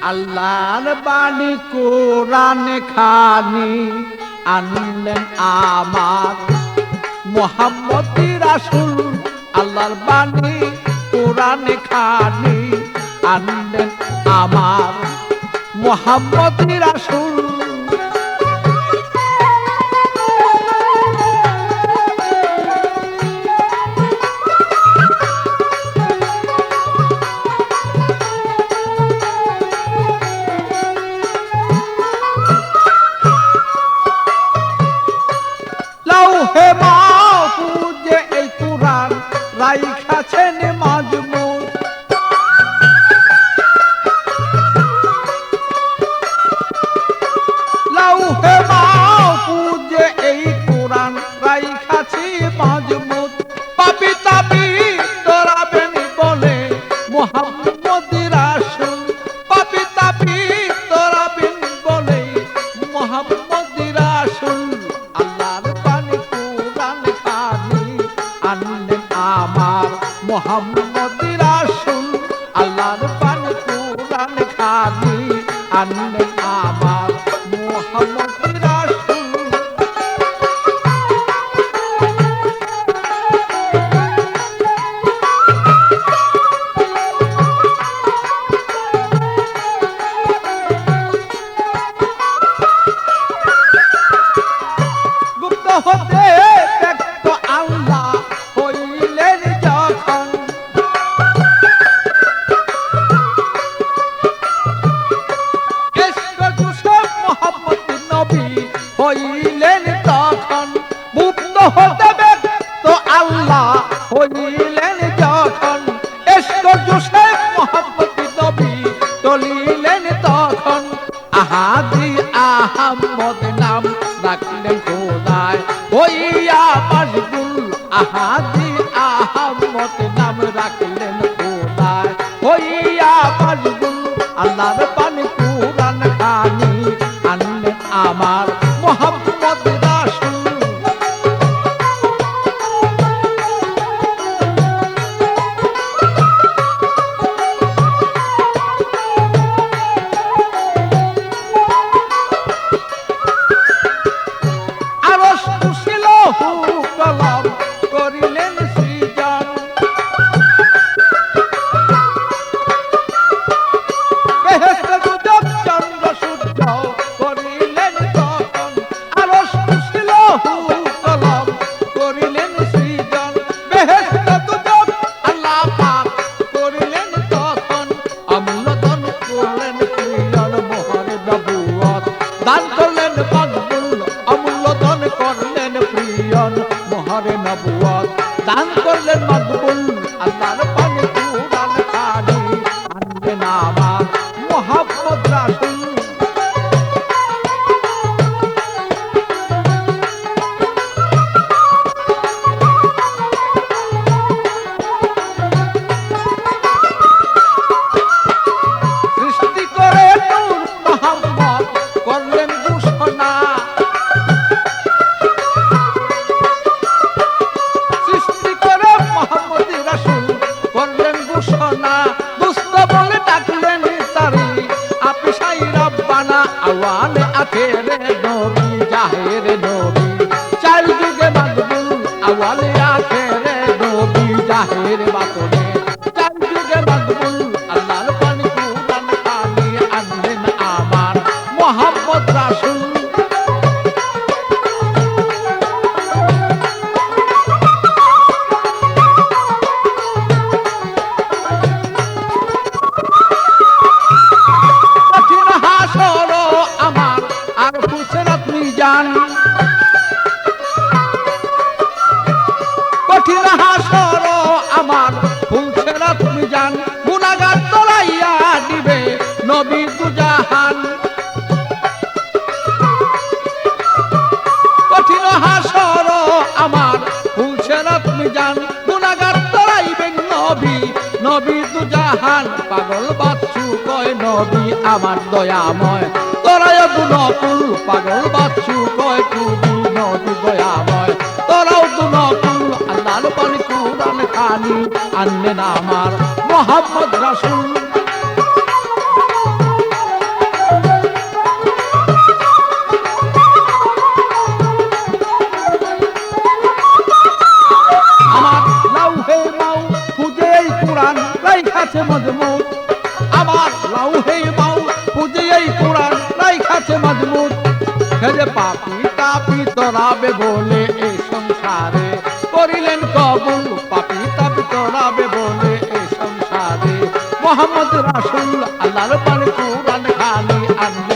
আল্লাহর বাণী কোরআন খানি আনলেন আমার মুহাম্মদ রাসূল। আল্লাহর বাণী কোরআন খানি আনলেন আমার মুহাম্মদ রাসূল। লৌহে মাহফুজে এই কুরআন রাইখাছেন মাজমুন। লৌহে মাহফুজে এই কুরআন রাইখাছি মাজমুন। পাপী তাপী তোরাবেন বলে মুহাম্মদ রাসূল। পাপী তাপী তোরাবেন বলে মুহাম্মদ রাসূল। আল্লাহর বাণী কোরআন খানি আনলেন আমার মুহাম্মদ রাসূল। আল্লাহর বাণী কোরআন খানি আনলেন আমার মুহাম্মদ রাসূল। গুপ্ত হতে ব্যক্ত আল্লাহ হইলেন যখন। ইশক জুসুফ মুহাম্মদ নবী হইলেন তখন। মুক্ত হতে ব্যক্ত আল্লাহ হইলেন যখন। ইশক জুসুফ মুহাম্মদ নবী তলিলেন তখন। আহাদি আহমদ নাম রাখলেন খোদায় হইয়া মশগুল। আহাদি আহমদ নাম রাখলেন খোদায় হইয়া মশগুল। আল্লাহর বাণী কোরআন খানি আনলেন আমার মুহাম্মদ রাসূল। আরশ কুরসি লৌহ কলম করিলেন সৃজন। বেহেশত দুজক চন্দ্র সূর্য করিলেন তখন। আরশ কুরসি লৌহ কলম করিলেন সৃজন। বেহেশত দুজক আল্লাহ পাক করিলেন তখন। অমূল্যধন করলেন প্রিয়ন মোহরে নবুয়ত দান করলেন মকবুল। অমূল্যধন করলেন প্রিয়ন মোহরে নবুয়ত দান করলেন মকবুল। আল্লাহর বাণী কোরআন খানি আনলেন আমার মুহাম্মদ রাসূল। সৃষ্টি করে নূর মুহাম্মদ করলেন ঘোষণা। সৃষ্টি করে মুহাম্মদ রাসূল করলেন ঘোষণা। দুষ্ট বলে ডাকলেন তারি আপিসাই রব্বানা। আওয়ালে আখেরে নবী জাহেরে নবী চার যুগে মকবুল। আওয়ালে আখেরে নবী জাহেরে বাতনে চার যুগে মকবুল। আল্লাহর বাণী কোরআন খানি আনলেন আমার মুহাম্মদ রাসূল। কঠিন হাসর আমার আর ফুসরাত মিজান। কঠিন হাসর আমার ফুসরাত মিজান। গুনাহগার তলাইয়া দিবে নবী দুজাহান। কঠিন হাসর আমার ফুসরাত মিজান। গুনাহগার তলাইবেন নবী নবী দুজাহান। পাগল বাচ্চু কয় নবী আমার দয়াময় তোরাই দুনকুল। পাগল বাচ্চু কয় তুমি নবী দয়াময় তোরাও দুনকুল। আল্লাহর বাণী কোরআন খানি আনলেন আমার মুহাম্মদ রাসূল। তাপি তরাবে বলে এই সংসারে করিলেন কবুল পাপি তাপি তরাবে বলে এই সংসারে মোহাম্মদ রাসূল আল্লাহর পানি কুরআন খানি আনবে